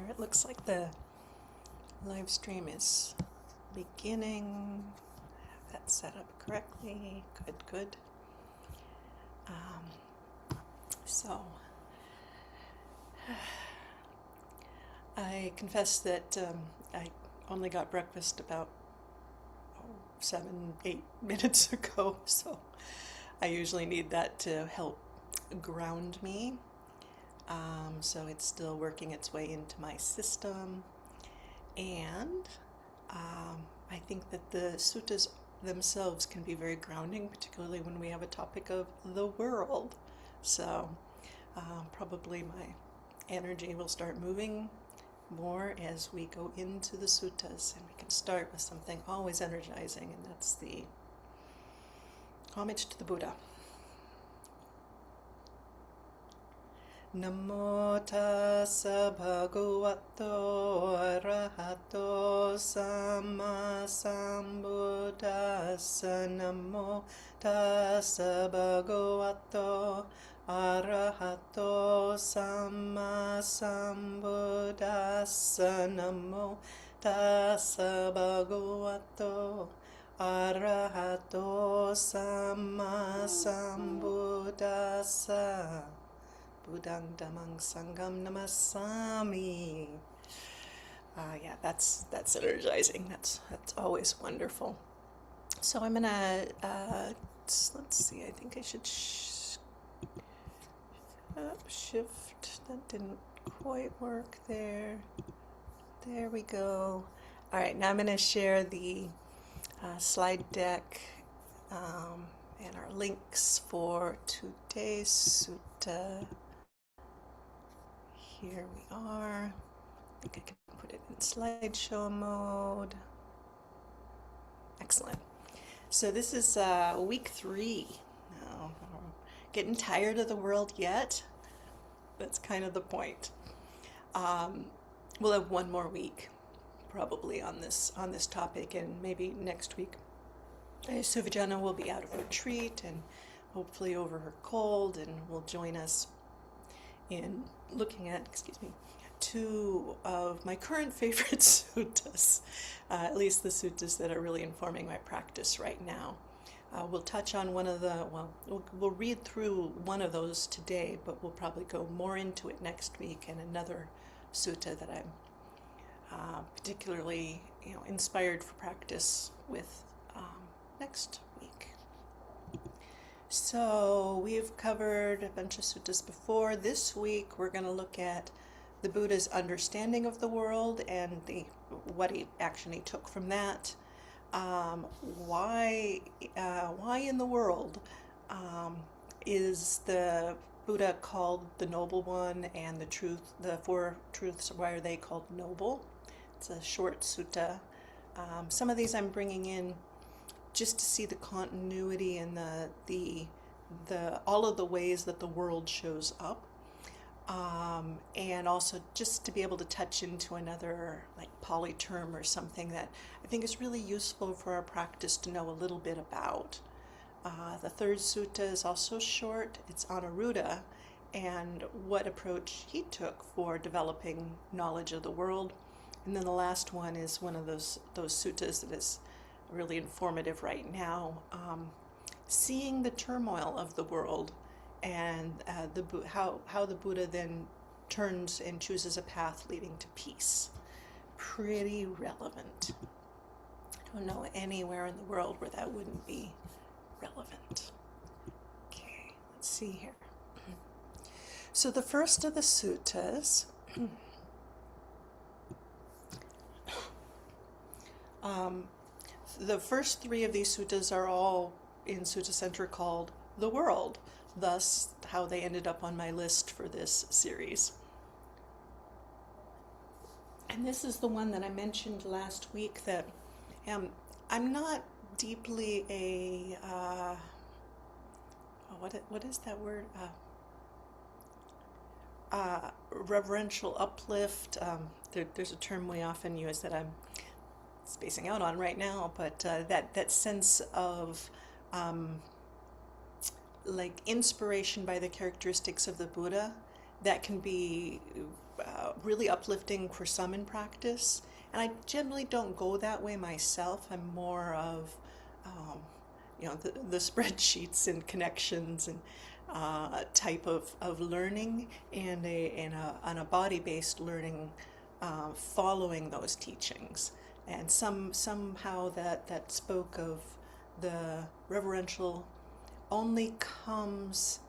there. It looks like the live stream is beginning. Have that set up correctly. Good, good. So, I confess that I only got breakfast about 7, 8 minutes ago, so I usually need that to help ground me. So it's still working its way into my system, and I think that the suttas themselves can be very grounding, particularly when we have a topic of the world. So probably my energy will start moving more as we go into the suttas, and we can start with something always energizing, and that's the homage to the Buddha. Namo tassa bhagavato arahato samma sambuddhassa. Namo tassa bhagavato arahato samma sambuddhassa. Namo tassa bhagavato arahato samma sambuddhassa. Buddhang Dhammang Sangham Namasami. Yeah, that's energizing. That's always wonderful. So I'm gonna let's see. I think I should shift. That didn't quite work there. There we go. All right, now I'm gonna share the slide deck and our links for today's sutta. Here we are. I think I can put it in slideshow mode. Excellent. So this is week 3. Now, getting tired of the world yet? That's kind of the point. We'll have one more week probably on this topic, and maybe next week Suvajana will be out of retreat and hopefully over her cold, and will join us in looking at, 2 of my current favorite suttas, at least the suttas that are really informing my practice right now. We'll touch on one of the, we'll read through one of those today, but we'll probably go more into it next week, and another sutta that I'm particularly inspired for practice with next week. So we've covered a bunch of suttas before. This week we're going to look at the Buddha's understanding of the world and what he actually took from that. Why in the world is the Buddha called the Noble One, and the 4 truths, why are they called noble? It's a short sutta. Some of these I'm bringing in just to see the continuity and the all of the ways that the world shows up, and also just to be able to touch into another like Pali term or something that I think is really useful for our practice to know a little bit about. The 3rd sutta is also short. It's Anuruddha, and what approach he took for developing knowledge of the world. And then the last one is one of those suttas that is really informative right now, seeing the turmoil of the world, and how the Buddha then turns and chooses a path leading to peace. Pretty relevant. I don't know anywhere in the world where that wouldn't be relevant. Okay, let's see here. So the first of the suttas the first 3 of these suttas are all in Sutta Center called the world, thus how they ended up on my list for this series. And this is the one that I mentioned last week that I'm not deeply a what is that word? Reverential uplift. There's a term we often use that I'm spacing out on right now, but that sense of like inspiration by the characteristics of the Buddha, that can be really uplifting for some in practice. And I generally don't go that way myself. I'm more of, um, the spreadsheets and connections and type of learning, and a body-based learning, following those teachings. And somehow that spoke of the reverential only comes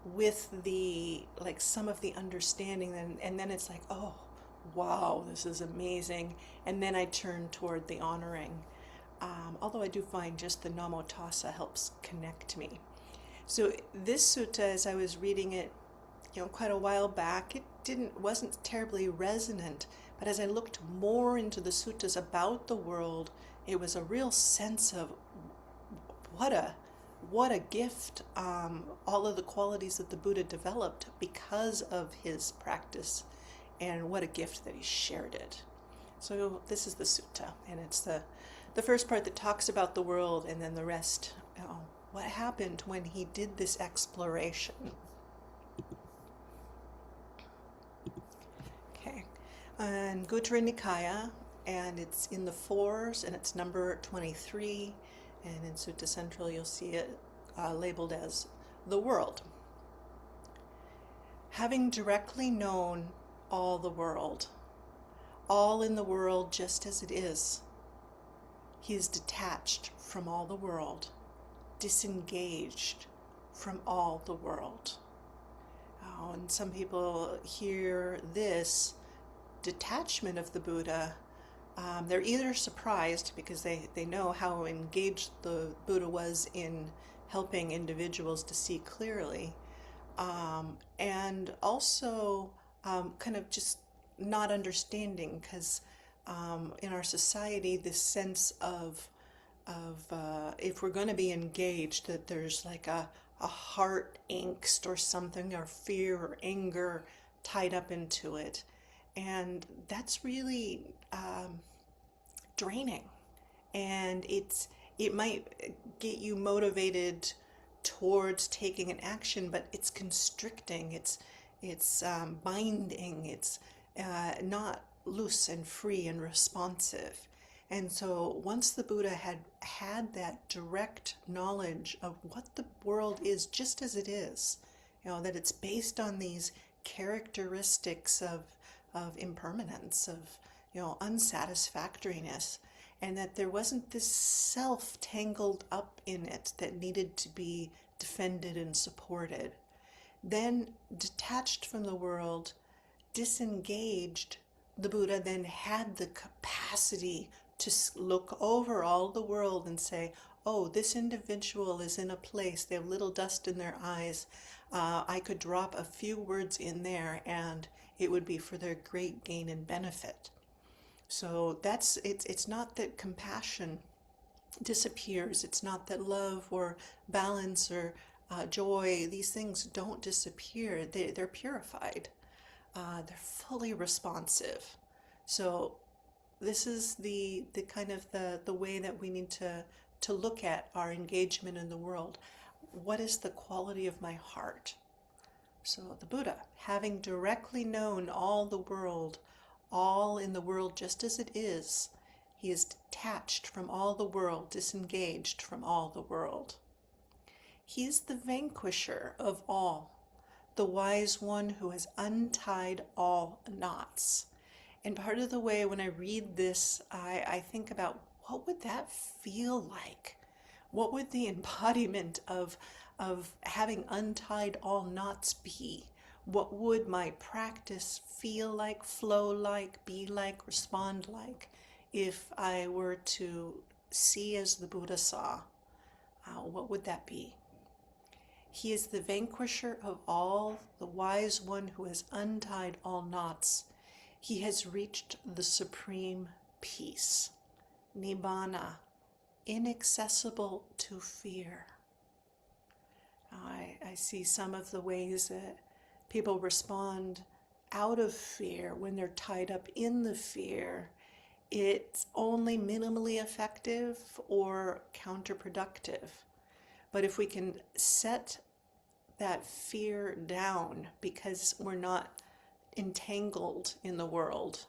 with the, like, some of the understanding, and then it's like, oh wow, this is amazing, and then I turn toward the honoring. Although I do find just the namo tassa helps connect me. So this sutta, as I was reading it, quite a while back, it wasn't terribly resonant, but as I looked more into the suttas about the world, it was a real sense of what a what a gift, all of the qualities that the Buddha developed because of his practice, and what a gift that he shared it. So this is the sutta, and it's the first part that talks about the world, and then the rest, what happened when he did this exploration. Okay, and Guttara Nikaya, and it's in the fours, and it's number 23, and in Sutta Central you'll see it labeled as the world. Having directly known all the world, all in the world just as it is, he is detached from all the world, disengaged from all the world. And some people hear this detachment of the Buddha, they're either surprised because they know how engaged the Buddha was in helping individuals to see clearly, and also kind of just not understanding, because in our society, this sense of if we're going to be engaged, that there's like a heart angst or something, or fear or anger tied up into it. And that's really draining. And it might get you motivated towards taking an action, but it's constricting, it's binding, it's not loose and free and responsive. And so once the Buddha had that direct knowledge of what the world is just as it is, that it's based on these characteristics of impermanence, of unsatisfactoriness, and that there wasn't this self tangled up in it that needed to be defended and supported. Then, detached from the world, disengaged, the Buddha then had the capacity to look over all the world and say, oh, this individual is in a place, they have little dust in their eyes. I could drop a few words in there and it would be for their great gain and benefit. So it's not that compassion disappears. It's not that love or balance or joy, these things don't disappear. They're purified. They're fully responsive. So this is the kind of the way that we need to look at our engagement in the world. What is the quality of my heart? So the Buddha, having directly known all the world, all in the world just as it is, he is detached from all the world, disengaged from all the world. He is the vanquisher of all, the wise one who has untied all knots. And part of the way when I read this, I think about, what would that feel like? What would the embodiment of having untied all knots be? What would my practice feel like, flow like, be like, respond like, if I were to see as the Buddha saw? What would that be? He is the vanquisher of all, the wise one who has untied all knots. He has reached the supreme peace, nibbana, inaccessible to fear. I see some of the ways that people respond out of fear when they're tied up in the fear. It's only minimally effective or counterproductive. But if we can set that fear down, because we're not entangled in the world,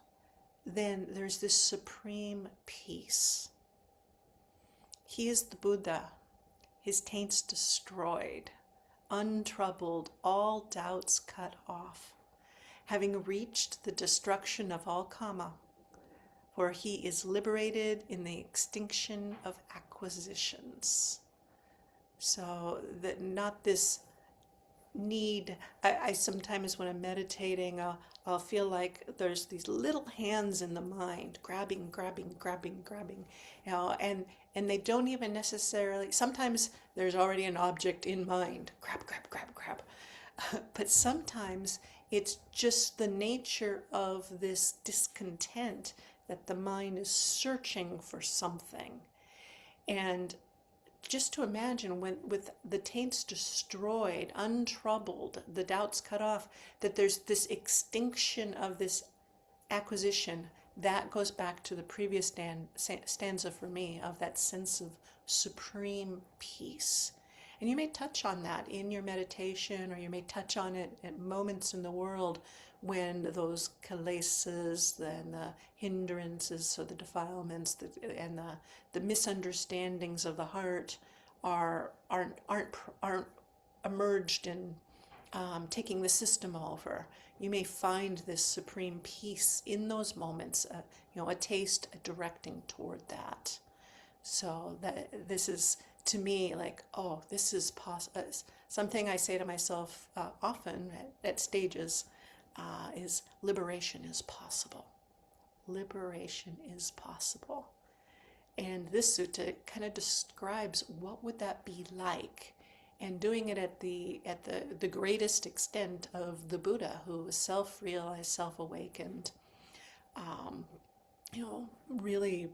then there's this supreme peace. He is the Buddha, his taints destroyed, untroubled, all doubts cut off, having reached the destruction of all kama, for he is liberated in the extinction of acquisitions. So that not this need. I sometimes, when I'm meditating, I'll feel like there's these little hands in the mind grabbing, grabbing, grabbing, grabbing, and they don't even necessarily, sometimes there's already an object in mind, grab, grab, grab, grab. But sometimes it's just the nature of this discontent that the mind is searching for something. And just to imagine, when with the taints destroyed, untroubled, the doubts cut off, that there's this extinction of this acquisition. That goes back to the previous stanza for me, of that sense of supreme peace. And you may touch on that in your meditation, or you may touch on it at moments in the world when those kilesas and the hindrances, or the defilements, and the misunderstandings of the heart aren't emerged and taking the system over. You may find this supreme peace in those moments, a taste, a directing toward that. So that this is, to me, like, oh, this is possible. Something I say to myself often at stages is liberation is possible. Liberation is possible. And this sutta kind of describes what would that be like, and doing it at the greatest extent of the Buddha, who was self-realized, self-awakened, really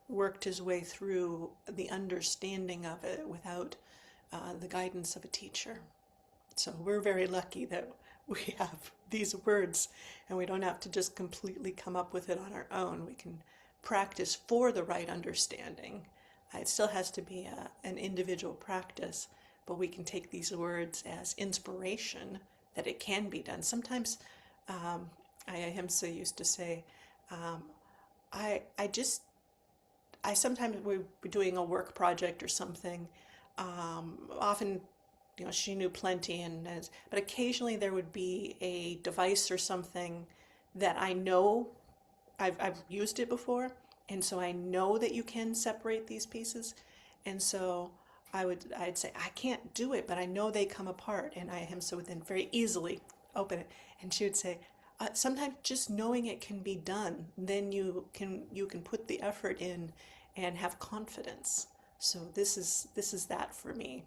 worked his way through the understanding of it without the guidance of a teacher. So we're very lucky that we have these words, and we don't have to just completely come up with it on our own. We can practice for the right understanding. It still has to be an individual practice, but we can take these words as inspiration that it can be done. Sometimes, Ahimsa used to say, I sometimes we're doing a work project or something. Often, she knew plenty, but occasionally there would be a device or something that I know I've used it before, and so I know that you can separate these pieces, and so I'd say I can't do it, but I know they come apart, and Ahimsa would then very easily open it, and she would say, sometimes just knowing it can be done, then you can put the effort in and have confidence. So this is that for me.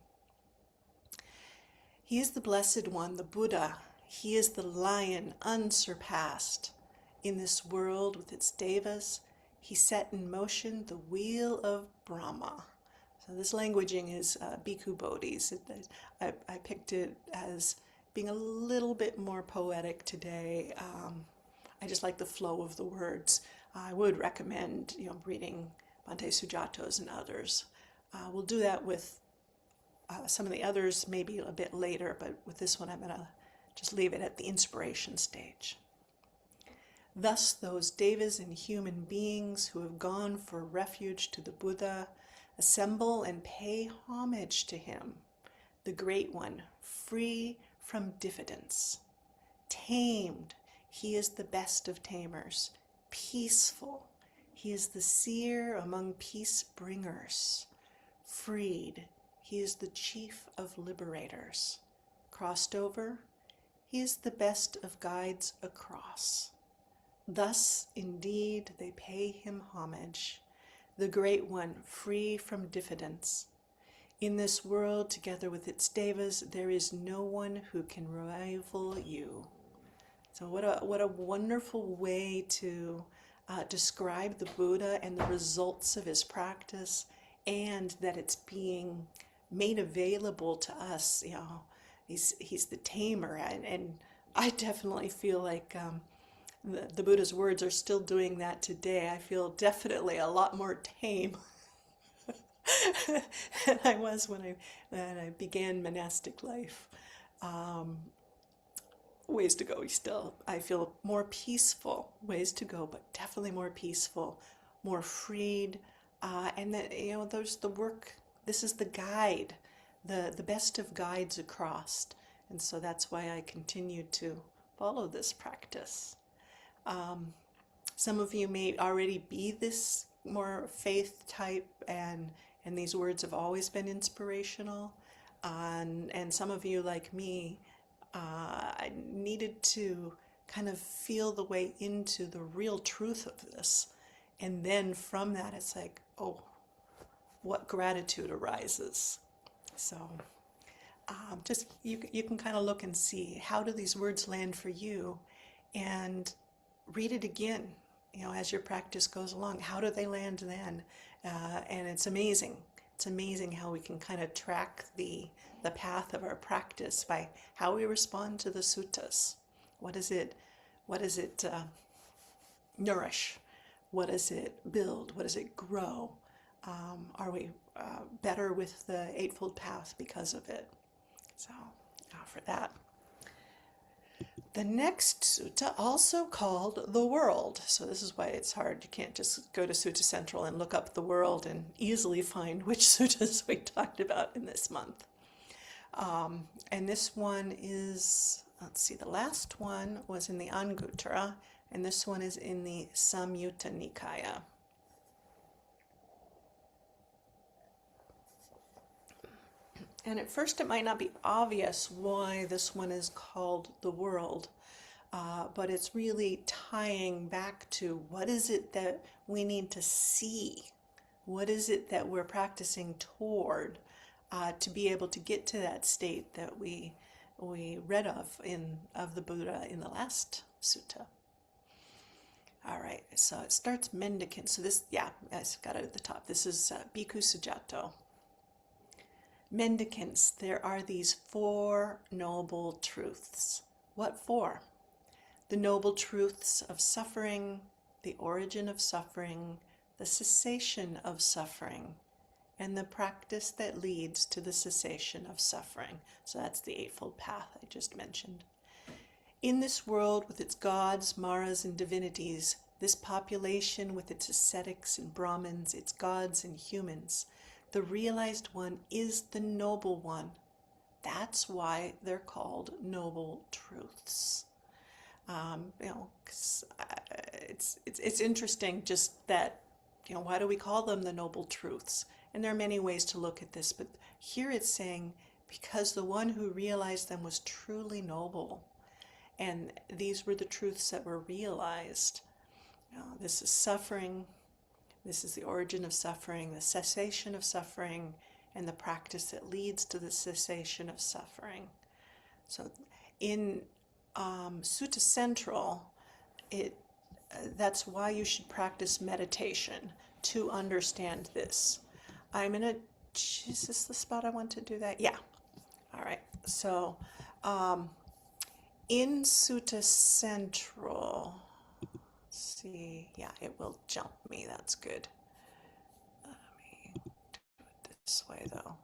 He is the Blessed One, the Buddha. He is the lion unsurpassed. In this world with its devas, he set in motion the wheel of Brahma. So this languaging is Bhikkhu Bodhis. I picked it as being a little bit more poetic today. I just like the flow of the words. I would recommend reading Bhante Sujato's and others. We'll do that with some of the others maybe a bit later, but with this one I'm going to just leave it at the inspiration stage. Thus those devas and human beings who have gone for refuge to the Buddha assemble and pay homage to him, the Great One, free from diffidence. Tamed, he is the best of tamers. Peaceful, he is the seer among peace bringers. Freed, he is the chief of liberators. Crossed over, he is the best of guides across. Thus, indeed, they pay him homage, the Great One, free from diffidence. In this world, together with its devas, there is no one who can rival you. So what a wonderful way to describe the Buddha and the results of his practice, and that it's being made available to us. He's the tamer, and I definitely feel like the Buddha's words are still doing that today. I feel definitely a lot more tame than I was when I began monastic life. ways to go still. I feel more peaceful, ways to go, but definitely more peaceful, more freed. And then, there's the work. This is the guide, the best of guides across. And so that's why I continue to follow this practice. Some of you may already be this more faith type, and these words have always been inspirational. And some of you, like me, I needed to kind of feel the way into the real truth of this. And then from that, it's like, oh, what gratitude arises. So just you can kind of look and see, how do these words land for you, and read it again, as your practice goes along. How do they land then? And it's amazing. It's amazing how we can kind of track the path of our practice by how we respond to the suttas. What does it nourish? What does it build? What does it grow? Are we better with the Eightfold Path because of it? So, for that. The next sutta, also called the world. So this is why it's hard. You can't just go to Sutta Central and look up the world and easily find which suttas we talked about in this month. And this one is, let's see, the last one was in the Anguttara, and this one is in the Samyutta Nikaya. And at first it might not be obvious why this one is called the world, but it's really tying back to, what is it that we need to see? What is it that we're practicing toward to be able to get to that state that we read of the Buddha in the last sutta? All right, so it starts mendicant. So this, I got it at the top. This is Bhikkhu Sujato. Mendicants, there are these 4 noble truths. What 4? The noble truths of suffering, the origin of suffering, the cessation of suffering, and the practice that leads to the cessation of suffering. So that's the Eightfold Path I just mentioned. In this world with its gods, maras, and divinities, this population with its ascetics and Brahmins, its gods and humans, the realized one is the noble one. That's why they're called noble truths. 'Cause it's interesting just that, why do we call them the noble truths? And there are many ways to look at this, but here it's saying because the one who realized them was truly noble, and these were the truths that were realized. This is suffering. This is the origin of suffering, the cessation of suffering, and the practice that leads to the cessation of suffering. So in Sutta Central, that's why you should practice meditation, to understand this. Is this the spot I want to do that? Yeah. All right. So in Sutta Central, see, it will jump me. That's good. Let me do it this way, though.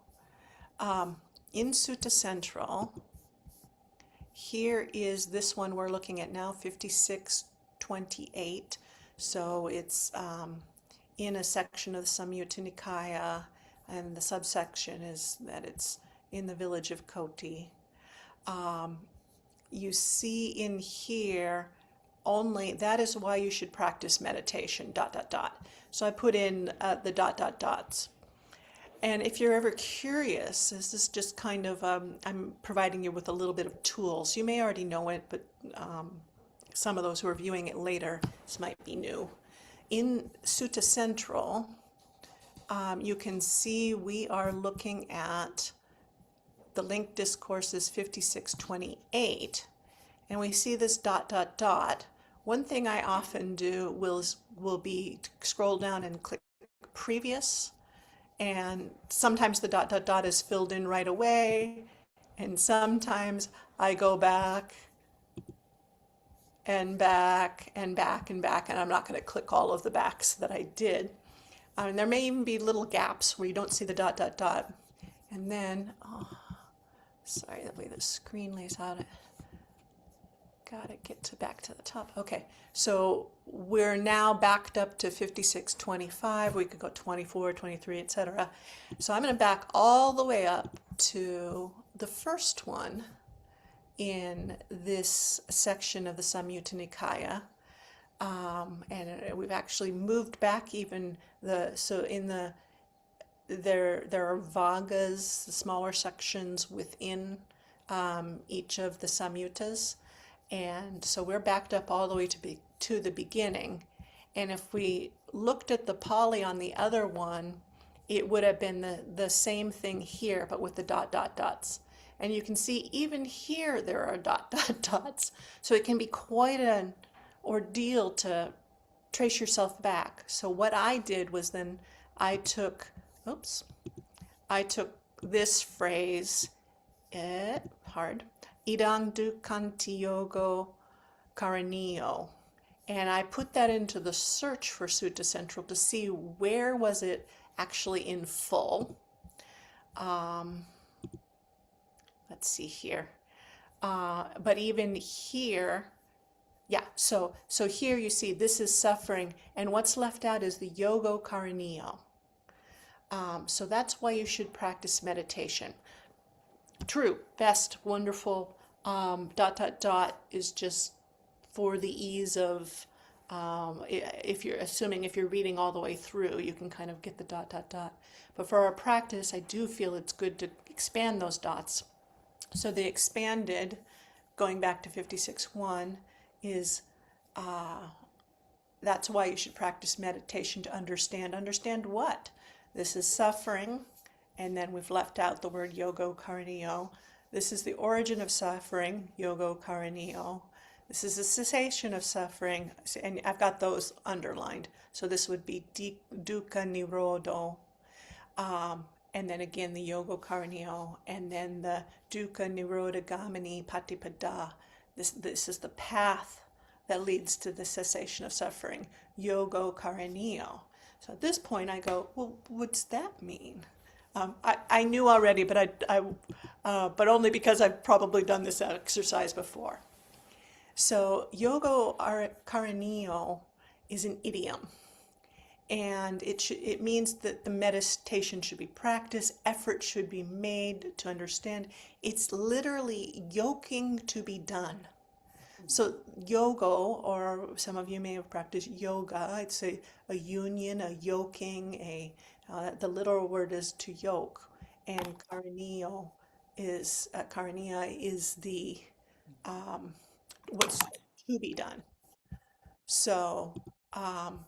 In Sutta Central, here is this one we're looking at now, 5628. So it's in a section of the Samyutta Nikaya, and the subsection is that it's in the village of Koti. You see in here, only, that is why you should practice meditation, ... So I put in the ... dots. And if you're ever curious, this is just kind of, I'm providing you with a little bit of tools. You may already know it, but some of those who are viewing it later, this might be new. In Sutta Central, you can see we are looking at the linked discourses 5628, and we see this ... One thing I often do will be to scroll down and click previous, and sometimes the ... is filled in right away, and sometimes I go back and back and back and back, and I'm not going to click all of the backs that I did. And there may even be little gaps where you don't see the ... And then, sorry, the way the screen lays out. gotta get to back to the top. Okay, so we're now backed up to 56:25. We could go 24, 23, etc. So I'm going to back all the way up to the first one in this section of the Samyutta Nikaya. And we've actually moved back even so in there are vagas, the smaller sections within each of the samyuttas. And so we're backed up all the way to the beginning. And if we looked at the Pali on the other one, it would have been the same thing here, but with the dot, dot, dots. And you can see even here there are dot, dot, dots. So it can be quite an ordeal to trace yourself back. So what I did was then I took this phrase, idang dukkhanti yogo karaniyo, and I put that into the search for Sutta Central to see where was it actually in full. Let's see here. But even here, yeah, so here you see this is suffering, and what's left out is the yogo karaniyo. So that's why you should practice meditation. True, best, wonderful, dot, dot, dot is just for the ease of, if you're reading all the way through, you can kind of get the dot, dot, dot. But for our practice, I do feel it's good to expand those dots. So the expanded, going back to 56.1, is that's why you should practice meditation, to understand. Understand what? This is suffering, and then we've left out the word yogo karaniyo. This is the origin of suffering, yogo karaniyo. This is the cessation of suffering, and I've got those underlined. So this would be dukkha nirodho. And then again the yogo karaniyo, and then the dukkha nirodha gamini patipada. This is the path that leads to the cessation of suffering, yogo karaniyo. So at this point I go, well, what's that mean? I knew already, but but only because I've probably done this exercise before. So yogo karaniyo is an idiom, and it means that the meditation should be practiced, effort should be made to understand. It's literally yoking to be done. So yogo, or some of you may have practiced yoga, it's a union, a yoking, the literal word is to yoke, and karaniya is the what's to be done. So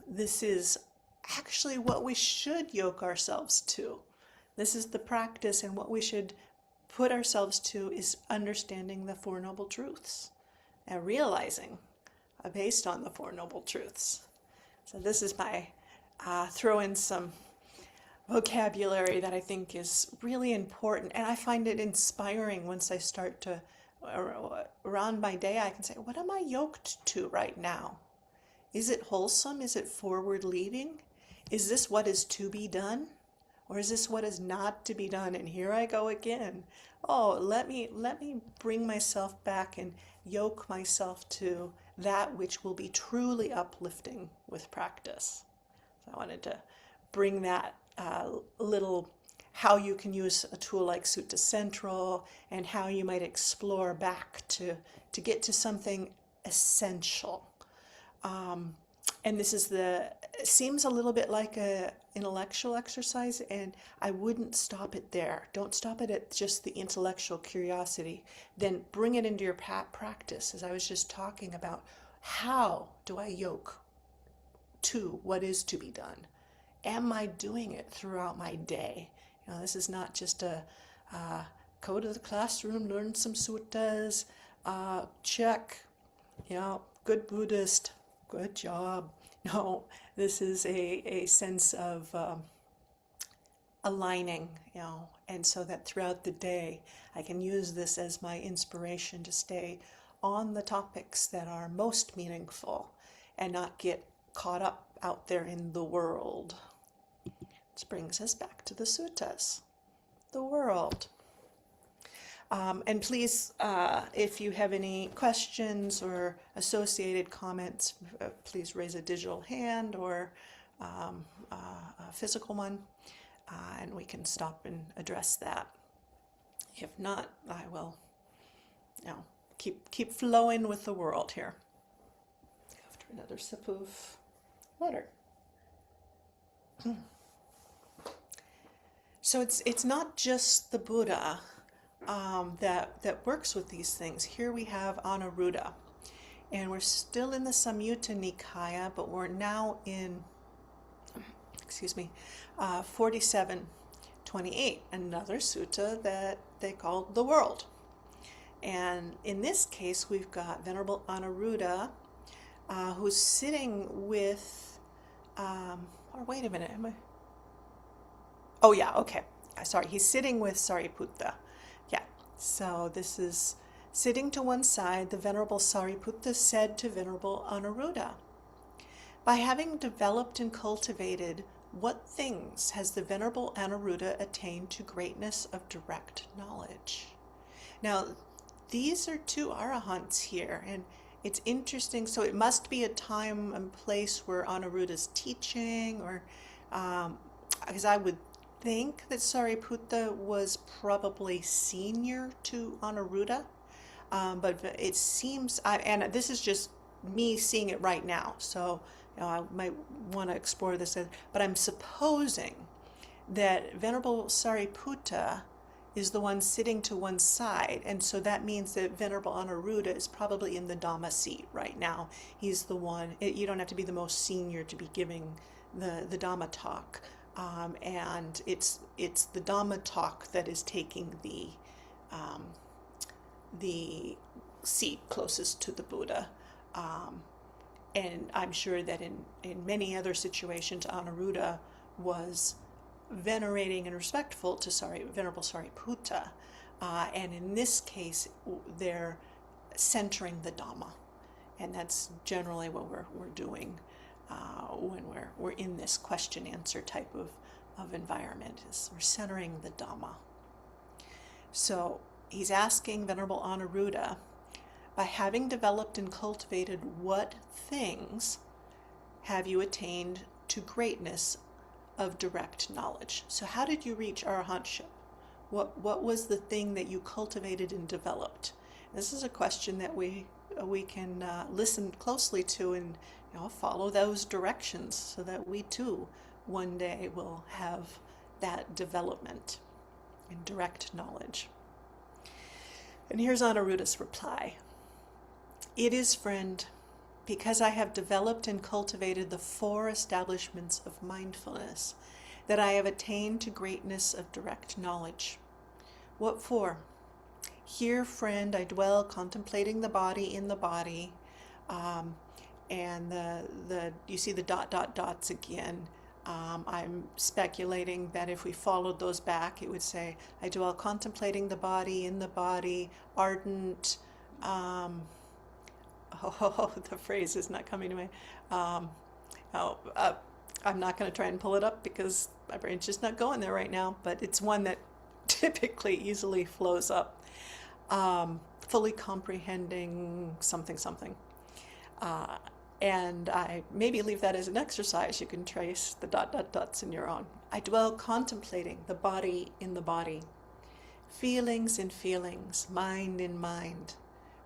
this is actually what we should yoke ourselves to. This is the practice, and what we should put ourselves to is understanding the Four Noble Truths and realizing based on the Four Noble Truths. So this is my throw in some vocabulary that I think is really important, and I find it inspiring once I start to, around my day, I can say, what am I yoked to right now? Is it wholesome? Is it forward leading? Is this what is to be done? Or is this what is not to be done? And here I go again. Oh, let me bring myself back and yoke myself to that which will be truly uplifting with practice. So I wanted to bring that little, how you can use a tool like Sutta Central, and how you might explore back to get to something essential. And this is seems a little bit like a intellectual exercise, and I wouldn't stop it there. Don't stop it at just the intellectual curiosity. Then bring it into your practice, as I was just talking about. How do I yoke to what is to be done? Am I doing it throughout my day? This is not just a go to the classroom, learn some suttas, check, good Buddhist, good job. No, this is a sense of aligning, and so that throughout the day I can use this as my inspiration to stay on the topics that are most meaningful and not get caught up out there in the world. This brings us back to the suttas, the world. And please, if you have any questions or associated comments, please raise a digital hand or a physical one, and we can stop and address that. If not, I will, keep flowing with the world here. After another sip of water. So it's not just the Buddha that works with these things. Here we have Anuruddha, and we're still in the Samyutta Nikaya, but we're now in 4728, another sutta that they called the world. And in this case, we've got Venerable Anuruddha, who's sitting with, or wait a minute, oh yeah, okay, sorry, he's sitting with Sariputta. Yeah, so this is sitting to one side. The Venerable Sariputta said to Venerable Anuruddha, by having developed and cultivated, what things has the Venerable Anuruddha attained to greatness of direct knowledge? Now, these are two arahants here, and it's interesting. So it must be a time and place where Anuruddha's teaching, or because I would think that Sariputta was probably senior to Anuruddha, but it seems, and this is just me seeing it right now, so I might want to explore this, but I'm supposing that Venerable Sariputta is the one sitting to one side, and so that means that Venerable Anuruddha is probably in the Dhamma seat right now. He's the one. You don't have to be the most senior to be giving the Dhamma talk, and it's the Dhamma talk that is taking the seat closest to the Buddha. And I'm sure that in many other situations, Anuruddha was venerating and respectful to Venerable Sariputta. And in this case, they're centering the Dhamma. And that's generally what we're doing when we're in this question-answer type of environment, is we're centering the Dhamma. So he's asking Venerable Anuruddha, by having developed and cultivated, what things have you attained to greatness of direct knowledge? So how did you reach arahantship? What was the thing that you cultivated and developed? This is a question that we can listen closely to and follow those directions, so that we too one day will have that development in direct knowledge. And here's Anuruddha's reply. It is, friend, because I have developed and cultivated the 4 establishments of mindfulness that I have attained to greatness of direct knowledge. What for? Here, friend, I dwell contemplating the body in the body, and you see the ... dots again. I'm speculating that if we followed those back, it would say, I dwell contemplating the body in the body, ardent. The phrase is not coming to me. I'm not going to try and pull it up because my brain's just not going there right now, but it's one that typically easily flows up. Fully comprehending something. And I maybe leave that as an exercise. You can trace the ... dots in your own. I dwell contemplating the body in the body, feelings in feelings, mind in mind,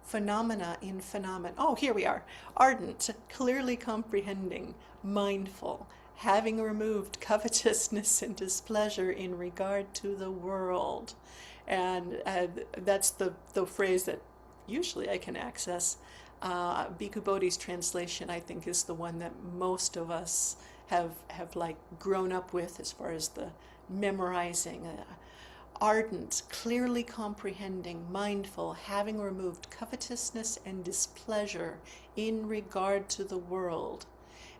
phenomena in phenomena. Oh, here we are. Ardent, clearly comprehending, mindful, having removed covetousness and displeasure in regard to the world. And that's the phrase that usually I can access. Bhikkhu Bodhi's translation, I think, is the one that most of us have like grown up with as far as the memorizing. Ardent, clearly comprehending, mindful, having removed covetousness and displeasure in regard to the world.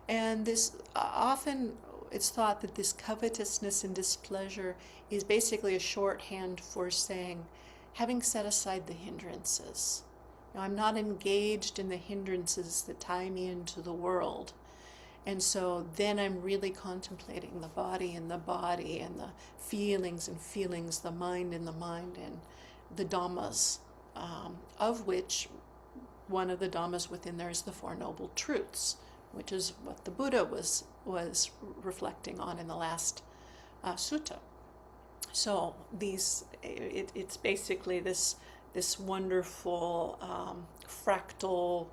And this often it's thought that this covetousness and displeasure is basically a shorthand for saying, having set aside the hindrances. Now, I'm not engaged in the hindrances that tie me into the world. And so then I'm really contemplating the body and the body, and the feelings and feelings, the mind and the mind, the Dhammas, of which one of the Dhammas within there is the Four Noble Truths, which is what the Buddha was reflecting on in the last sutta. So it's basically this wonderful fractal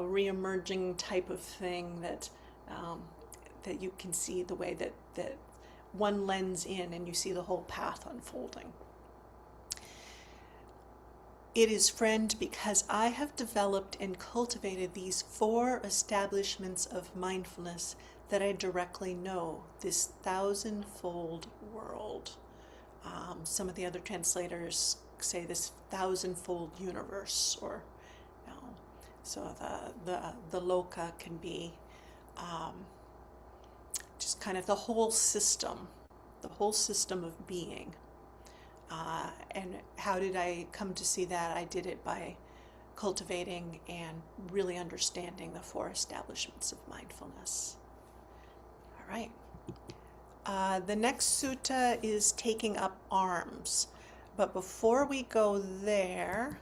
re-emerging type of thing that that you can see the way that one lens in and you see the whole path unfolding. It is, friend, because I have developed and cultivated these 4 establishments of mindfulness that I directly know this 1,000-fold world. Some of the other translators say this 1,000-fold universe, or so the loka can be just kind of the whole system of being. And how did I come to see that? I did it by cultivating and really understanding the 4 establishments of mindfulness. All right. The next sutta is taking up arms. But before we go there,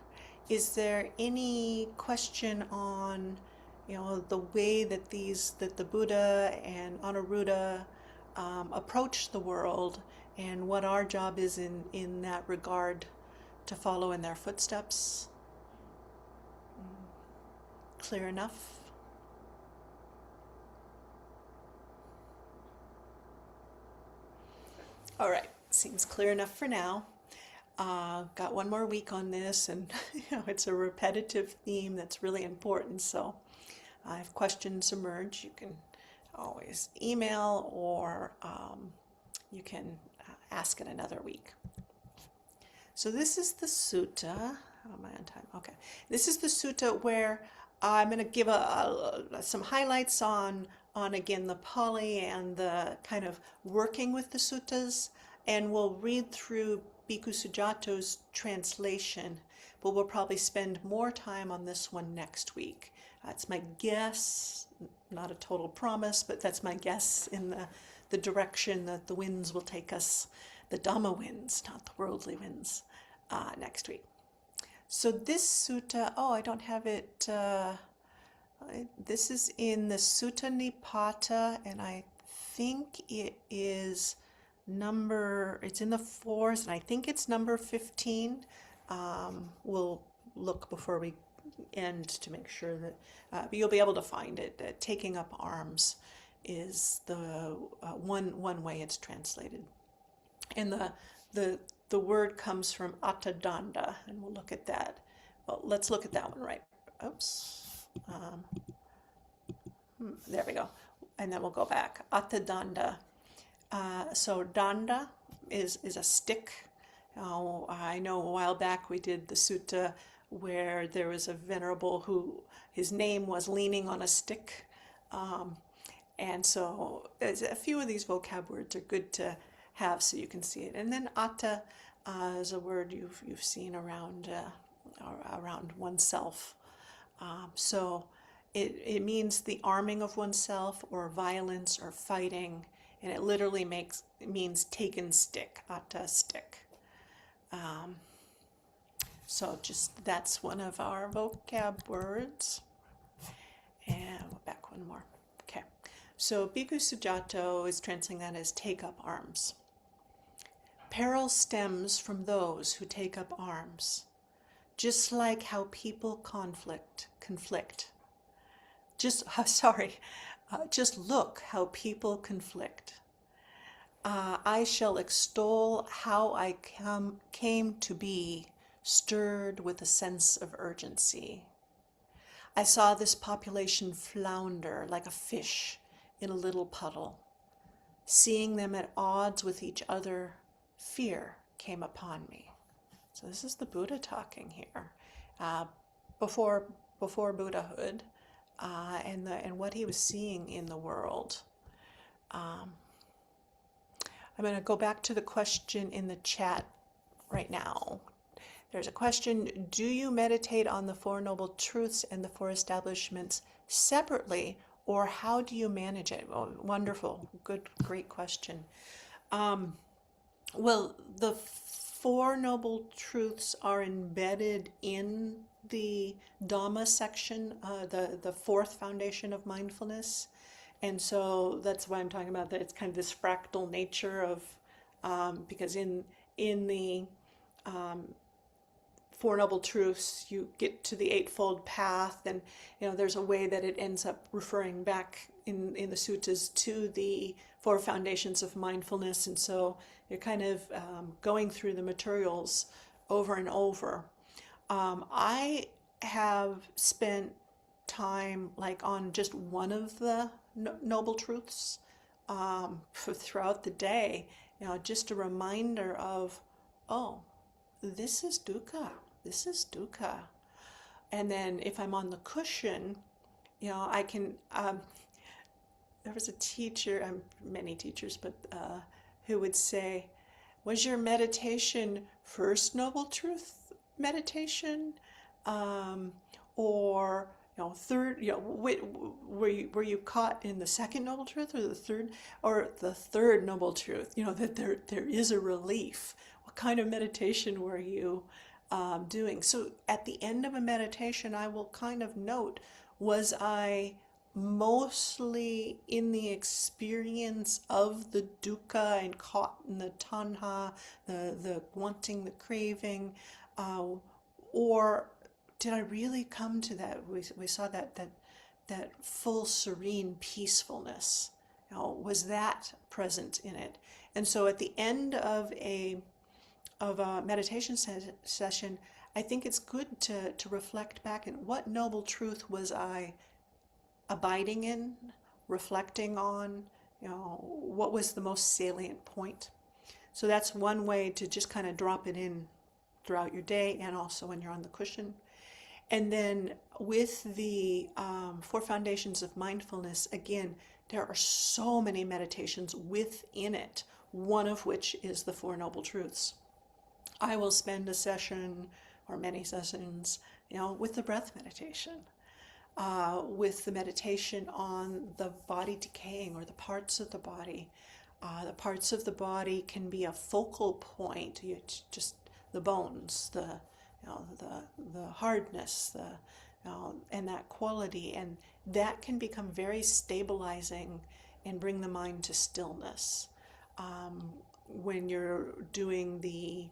is there any question on, the way that the Buddha and Anuruddha approach the world, and what our job is in that regard to follow in their footsteps? Clear enough? All right, seems clear enough for now. Got one more week on this, and it's a repetitive theme that's really important. So if questions emerge, you can always email, or you can ask it another week. So this is the sutta. Am I on time? Okay. This is the sutta where I'm going to give some highlights on again the Pali and the kind of working with the suttas, and we'll read through Bhikkhu Sujato's translation, but we'll probably spend more time on this one next week. It's my guess, not a total promise, but that's my guess in the direction that the winds will take us, the Dhamma winds, not the worldly winds, next week. So this sutta, I don't have it, this is in the Sutta Nipata, and I think it is it's in the 4s, and I think it's number 15. We'll look before we end to make sure that, but you'll be able to find it. Taking up arms is the one way it's translated. And the word comes from atadanda, and we'll look at that. Well, let's look at that one right. Oops. There we go. And then we'll go back. Atadanda. So danda is a stick. I know a while back we did the sutta where there was a venerable who his name was leaning on a stick. And so a few of these vocab words are good to have so you can see it. And then atta is a word you've seen around oneself. So it means the arming of oneself, or violence, or fighting, and it literally means taken stick, atta stick. So that's one of our vocab words. And we'll back one more. Okay. So Bhikkhu Sujato is translating that as take up arms. Peril stems from those who take up arms, just like how people conflict. Just look how people conflict. I shall extol how I came to be, stirred with a sense of urgency. I saw this population flounder like a fish in a little puddle. Seeing them at odds with each other, fear came upon me. So this is the Buddha talking here, before Buddhahood, and what he was seeing in the world. I'm going to go back to the question in the chat right now. There's a question: do you meditate on the Four Noble Truths and the 4 establishments separately, or how do you manage it? Oh, wonderful, great question. Well, the Four Noble Truths are embedded in the Dhamma section, the fourth foundation of mindfulness. And so that's why I'm talking about that it's kind of this fractal nature of, because in the Four Noble Truths, you get to the Eightfold Path, and there's a way that it ends up referring back in the suttas to the Four Foundations of Mindfulness, and so you're kind of going through the materials over and over. I have spent time like on just one of the Noble Truths throughout the day, just a reminder of, oh, this is dukkha. This is dukkha. And then if I'm on the cushion, I can. There was a teacher, many teachers, but who would say, "Was your meditation first noble truth meditation, or third? Were you caught in the second noble truth, or the third noble truth? That there is a relief. What kind of meditation were you doing?" So at the end of a meditation, I will kind of note, was I mostly in the experience of the dukkha and caught in the tanha, the wanting, the craving, or did I really come to that? We saw that full serene peacefulness. Was that present in it? And so at the end of a meditation session, I think it's good to reflect back and what noble truth was I abiding in, reflecting on, what was the most salient point. So that's one way to just kind of drop it in throughout your day and also when you're on the cushion. And then with the Four Foundations of Mindfulness, again, there are so many meditations within it, one of which is the Four Noble Truths. I will spend a session or many sessions, with the breath meditation, with the meditation on the body decaying or the parts of the body. The parts of the body can be a focal point. Just the bones, the hardness, and that quality, and that can become very stabilizing and bring the mind to stillness. When you're doing the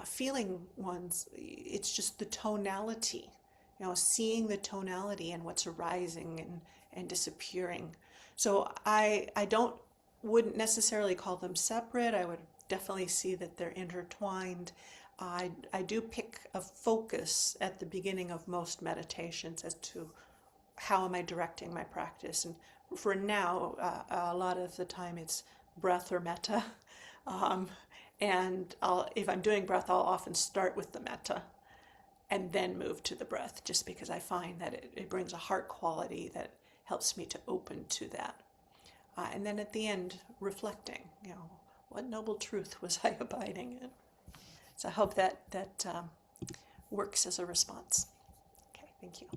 feeling ones, it's just the tonality, seeing the tonality and what's arising and disappearing. So I wouldn't necessarily call them separate. I would definitely see that they're intertwined. I do pick a focus at the beginning of most meditations as to how am I directing my practice. And for now, a lot of the time it's breath or metta. And if I'm doing breath, I'll often start with the metta and then move to the breath, just because I find that it brings a heart quality that helps me to open to that. And then at the end, reflecting, what noble truth was I abiding in? So I hope that works as a response. Okay, thank you.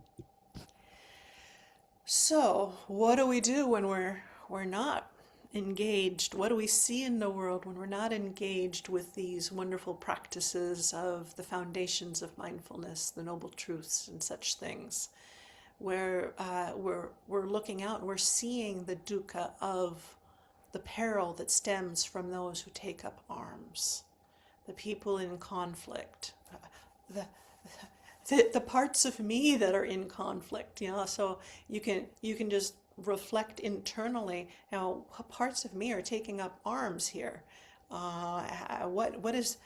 So what do we do when we're not engaged? What do we see in the world when we're not engaged with these wonderful practices of the foundations of mindfulness, the noble truths and such things, where we're looking out and we're seeing the dukkha of the peril that stems from those who take up arms, the people in conflict, the parts of me that are in conflict, so you can just reflect internally, what parts of me are taking up arms here. What is,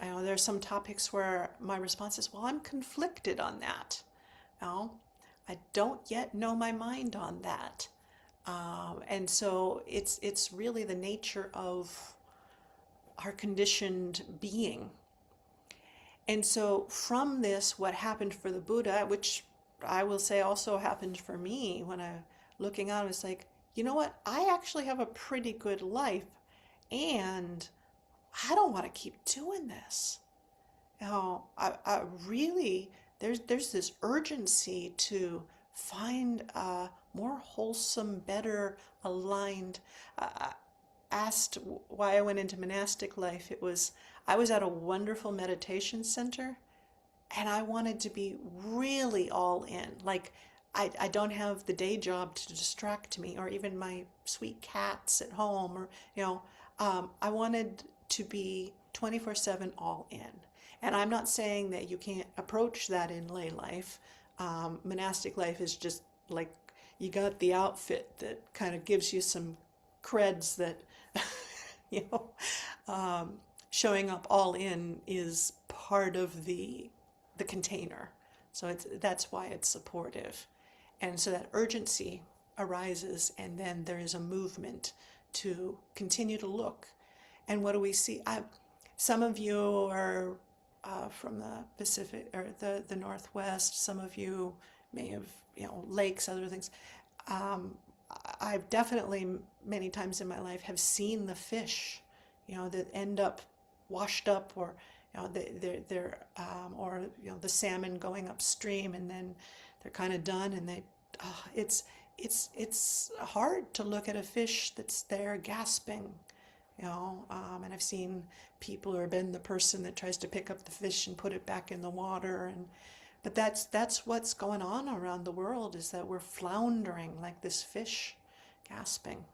there's some topics where my response is, well, I'm conflicted on that. I don't yet know my mind on that. And so it's really the nature of our conditioned being. And so from this, what happened for the Buddha, which I will say also happened for me when I looking out, I was like, you know what? I actually have a pretty good life, and I don't want to keep doing this. I really, there's this urgency to find a more wholesome, better aligned. asked why I went into monastic life, it was I was at a wonderful meditation center and I wanted to be really all in. Like, I don't have the day job to distract me, or even my sweet cats at home, or, I wanted to be 24/7 all in. And I'm not saying that you can't approach that in lay life. Monastic life is just like you got the outfit that kind of gives you some creds that, you know, showing up all in is part of the container. So that's why it's supportive. And so that urgency arises, and then there is a movement to continue to look. And what do we see? Some of you are from the Pacific or the Northwest. Some of you may have, lakes, other things. I've definitely many times in my life have seen the fish, that end up washed up, or they're or the salmon going upstream, and then they're kind of done, and it's hard to look at a fish that's there gasping, and I've seen people who have been the person that tries to pick up the fish and put it back in the water, but that's what's going on around the world, is that we're floundering like this fish gasping.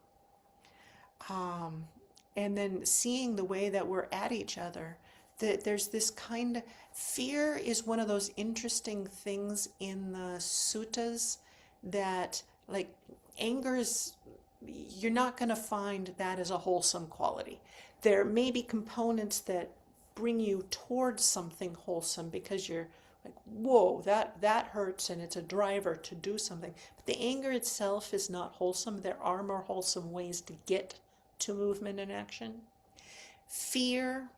And then seeing the way that we're at each other, that there's this kind of fear is one of those interesting things in the suttas, that like anger is, you're not going to find that as a wholesome quality. There may be components that bring you towards something wholesome, because you're like, whoa, that hurts, and it's a driver to do something. But the anger itself is not wholesome. There are more wholesome ways to get to movement and action. Fear,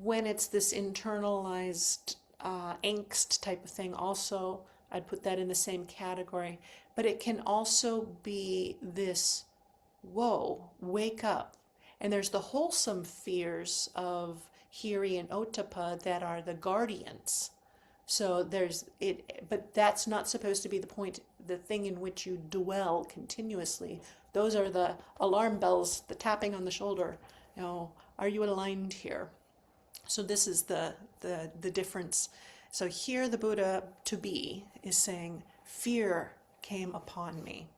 when it's this internalized angst type of thing, also I'd put that in the same category. But it can also be this, whoa, wake up. And there's the wholesome fears of Hiri and Ottappa that are the guardians. So there's it, but that's not supposed to be the point, the thing in which you dwell continuously. Those are the alarm bells, the tapping on the shoulder. Are you aligned here? So this is the difference. So here the Buddha to be is saying, fear came upon me.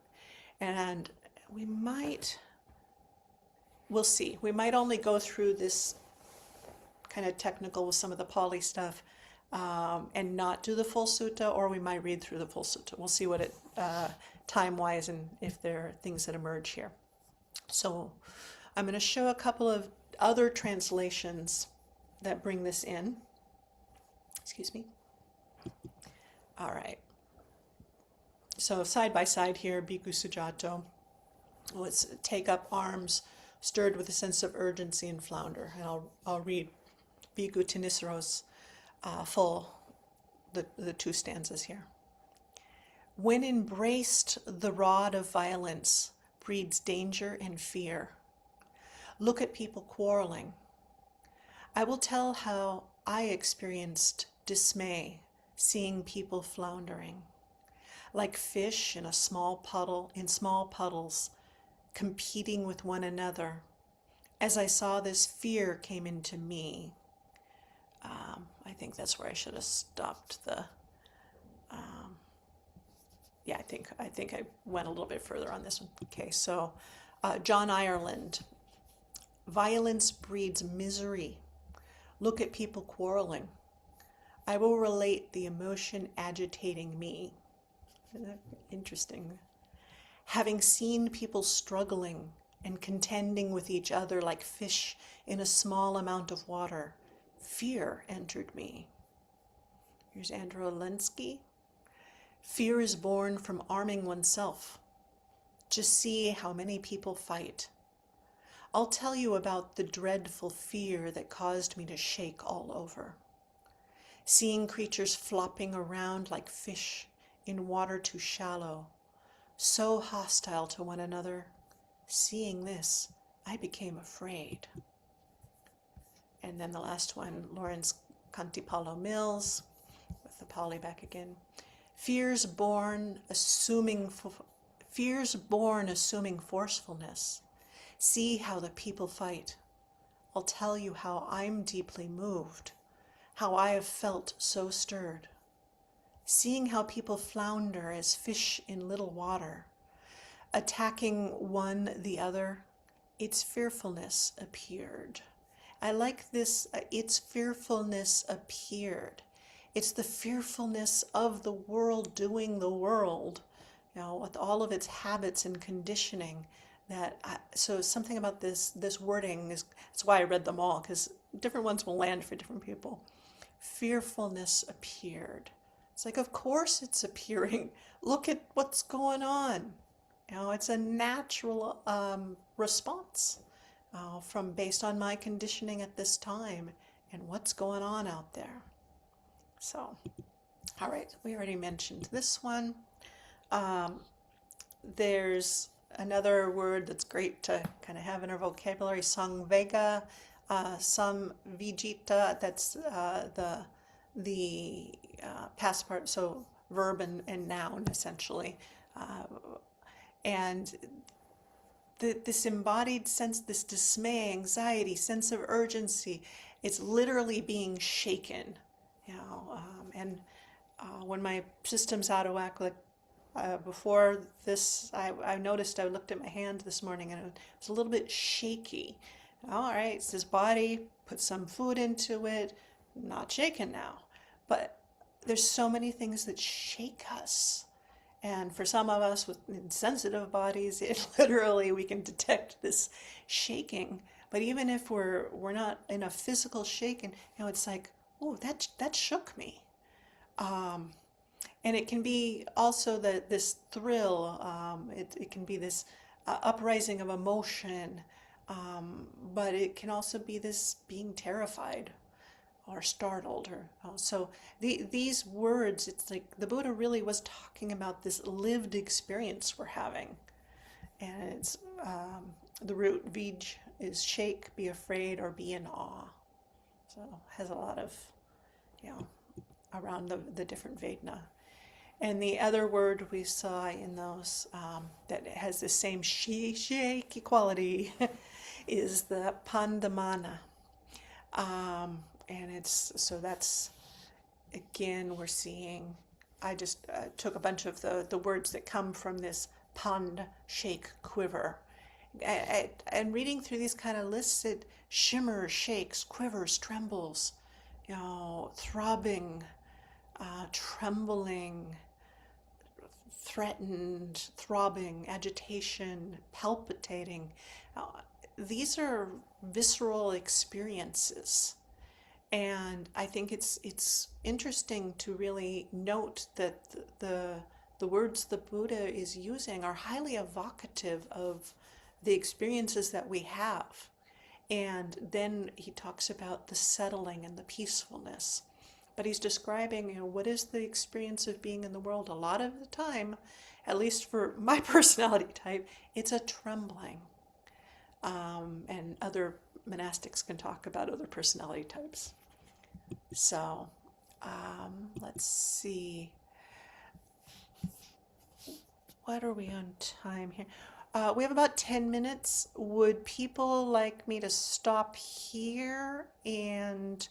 And we'll see. We might only go through this kind of technical with some of the Pali stuff, and not do the full sutta, or we might read through the full sutta. We'll see what it time-wise, and if there are things that emerge here. So I'm going to show a couple of other translations that bring this in. Excuse me. All right. So side by side here, Bhikkhu Sujato. Let's take up arms, stirred with a sense of urgency and flounder. And I'll read Bhikkhu Tinisaro's the two stanzas here. When embraced, the rod of violence breeds danger and fear. Look at people quarreling. I will tell how I experienced dismay seeing people floundering, like fish in small puddles, competing with one another. As I saw this, fear came into me. I think that's where I should have stopped the. I think I went a little bit further on this one. Okay, so John Ireland. Violence breeds misery. Look at people quarreling. I will relate the emotion agitating me. Interesting. Having seen people struggling and contending with each other like fish in a small amount of water, fear entered me. Here's Andrew Olensky. Fear is born from arming oneself. Just see how many people fight. I'll tell you about the dreadful fear that caused me to shake all over. Seeing creatures flopping around like fish in water too shallow, so hostile to one another. Seeing this, I became afraid. And then the last one, Lawrence Cantipalo Mills, with the Pali back again. Fears born assuming forcefulness. See how the people fight. I'll tell you how I'm deeply moved, how I have felt so stirred. Seeing how people flounder as fish in little water, attacking one the other, its fearfulness appeared. I like this, its fearfulness appeared. It's the fearfulness of the world doing the world, with all of its habits and conditioning. So something about this wording is, that's why I read them all, because different ones will land for different people. Fearfulness appeared. It's like, of course it's appearing. Look at what's going on. It's a natural response from based on my conditioning at this time and what's going on out there. So, all right, we already mentioned this one. There's another word that's great to kind of have in our vocabulary, samvega, samvijita. That's the past part, so verb and noun essentially, and this embodied sense, this dismay, anxiety, sense of urgency, it's literally being shaken, and when my system's out of whack, like before this, I noticed, I looked at my hand this morning and it was a little bit shaky. All right, it's this body, put some food into it, not shaken now. But there's so many things that shake us. And for some of us with sensitive bodies, it literally, we can detect this shaking. But even if we're not in a physical shaking, it's like, oh, that shook me. And it can be also this thrill. It can be this uprising of emotion, but it can also be this being terrified or startled, or so these words, it's like the Buddha really was talking about this lived experience we're having, and it's the root vij is shake, be afraid, or be in awe. So it has a lot of around the different Vedana. And the other word we saw in those that has the same shaky quality is the pandamana. And that's, again, we're seeing, I just took a bunch of the words that come from this pand, shake, quiver. And reading through these kind of lists, it shimmers, shakes, quivers, trembles, throbbing, trembling, threatened, throbbing, agitation, palpitating. These are visceral experiences. And I think it's interesting to really note that the words the Buddha is using are highly evocative of the experiences that we have. And then he talks about the settling and the peacefulness. But he's describing, what is the experience of being in the world? A lot of the time, at least for my personality type, it's a trembling. And other monastics can talk about other personality types. So, let's see. What are we on time here? We have about 10 minutes. Would people like me to stop here and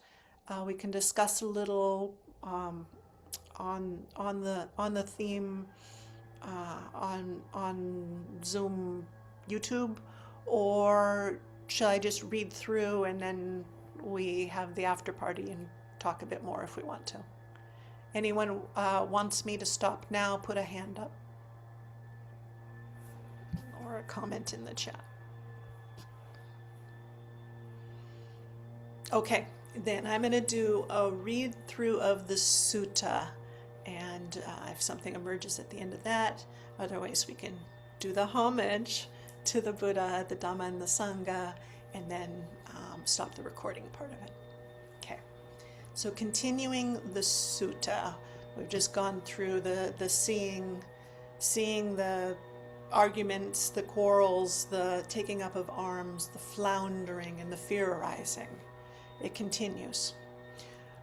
we can discuss a little on the theme on Zoom, YouTube, or should I just read through and then we have the after party and talk a bit more if we want to? Anyone wants me to stop now, put a hand up or a comment in the chat. Okay, then I'm going to do a read through of the sutta, and if something emerges at the end of that, otherwise we can do the homage to the Buddha, the Dhamma, and the Sangha, and then stop the recording part of it. Okay, so continuing the sutta, we've just gone through the seeing the arguments, the quarrels, the taking up of arms, the floundering, and the fear arising. It continues.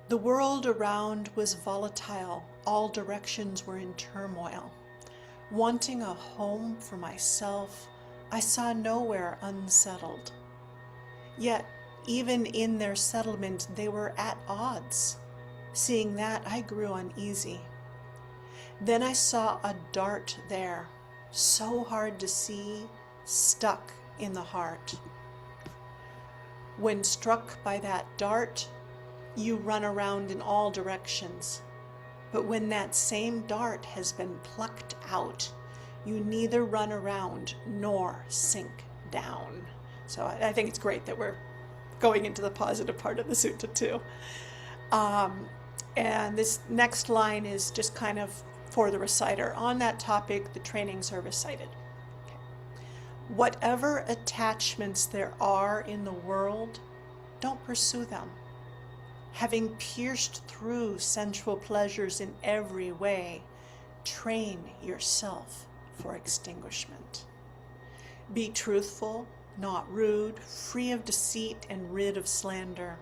The world around was volatile. All directions were in turmoil. Wanting a home for myself, I saw nowhere unsettled. Yet, even in their settlement, they were at odds. Seeing that, I grew uneasy. Then I saw a dart there, so hard to see, stuck in the heart. When struck by that dart, you run around in all directions. But when that same dart has been plucked out, you neither run around nor sink down. So I think it's great that we're going into the positive part of the sutta too. And this next line is just kind of for the reciter. On that topic, the trainings are recited. Okay. Whatever attachments there are in the world, don't pursue them. Having pierced through sensual pleasures in every way, train yourself for extinguishment. Be truthful, not rude, free of deceit and rid of slander.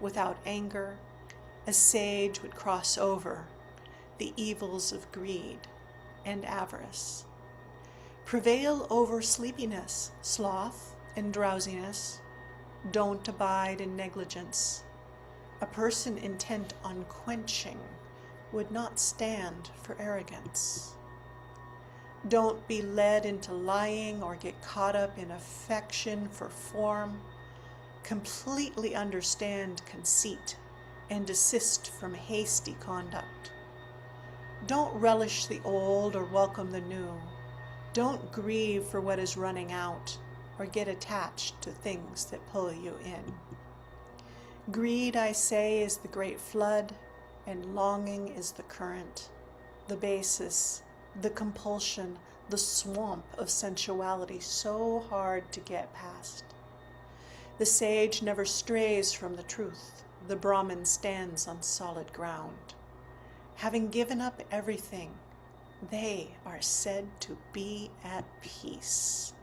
Without anger, a sage would cross over the evils of greed and avarice. Prevail over sleepiness, sloth, and drowsiness. Don't abide in negligence. A person intent on quenching would not stand for arrogance. Don't be led into lying or get caught up in affection for form. Completely understand conceit and desist from hasty conduct. Don't relish the old or welcome the new. Don't grieve for what is running out or get attached to things that pull you in. Greed, I say, is the great flood, and longing is the current, the basis, the compulsion, the swamp of sensuality so hard to get past. The sage never strays from the truth. The Brahmin stands on solid ground. Having given up everything, they are said to be at peace.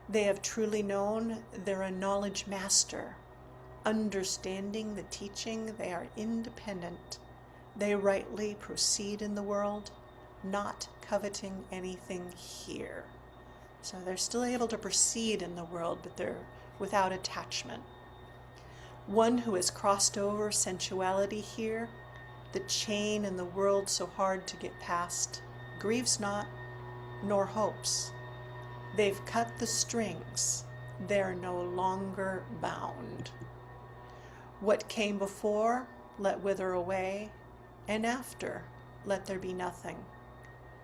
They have truly known they're a knowledge master. Understanding the teaching, they are independent. They rightly proceed in the world, not coveting anything here. So they're still able to proceed in the world, but they're without attachment. One who has crossed over sensuality here, the chain in the world so hard to get past, grieves not, nor hopes. They've cut the strings, they're no longer bound. What came before, let wither away, and after, let there be nothing.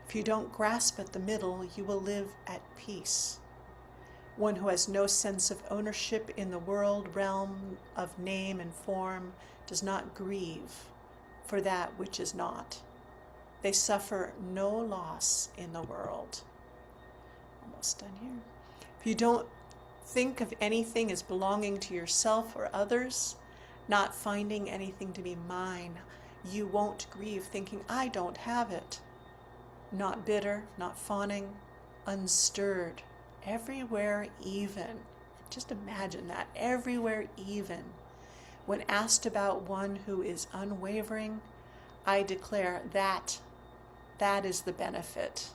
If you don't grasp at the middle, you will live at peace. One who has no sense of ownership in the world realm of name and form does not grieve for that which is not. They suffer no loss in the world. Almost done here. If you don't think of anything as belonging to yourself or others, not finding anything to be mine, you won't grieve thinking, I don't have it. Not bitter, not fawning, unstirred, everywhere even. Just imagine that, everywhere even. When asked about one who is unwavering, I declare that is the benefit.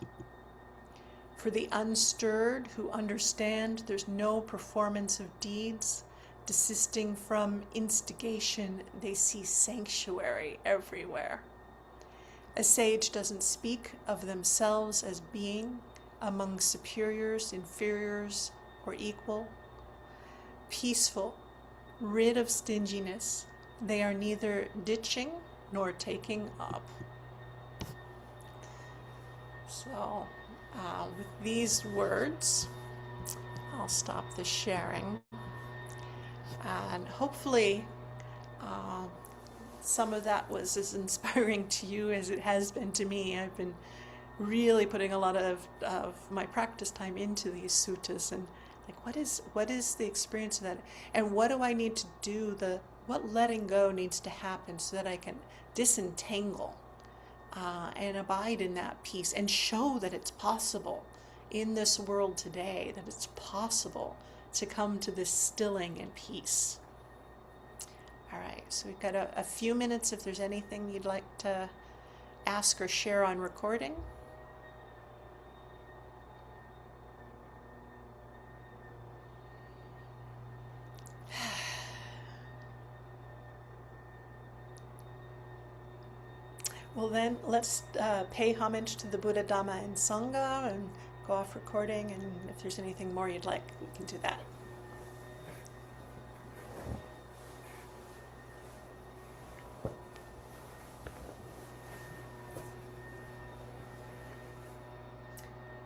For the unstirred who understand there's no performance of deeds, desisting from instigation, they see sanctuary everywhere. A sage doesn't speak of themselves as being among superiors, inferiors, or equal. Peaceful, rid of stinginess, they are neither ditching nor taking up. So, with these words, I'll stop the sharing. And hopefully, some of that was as inspiring to you as it has been to me. I've been really putting a lot of my practice time into these suttas, and like, what is the experience of that, and what do I need to do? What letting go needs to happen so that I can disentangle and abide in that peace and show that it's possible in this world today, that it's possible to come to this stilling and peace. All right, so we've got a few minutes if there's anything you'd like to ask or share on recording. Well, then let's pay homage to the Buddha, Dhamma, and Sangha and go off recording. And if there's anything more you'd like, we can do that.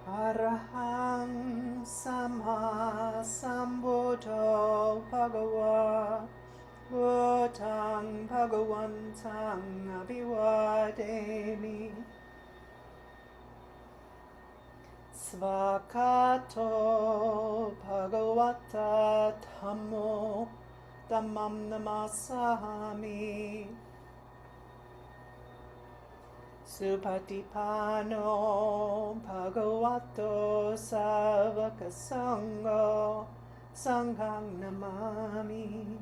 Arahang Sama Sambuddho Bhagava Buddhang Bhagavantang Abhivademi Svakato Bhagavata Dhammo Dhammam Namasami Supatipano Bhagavato Savaka Sangho Sanghang Namami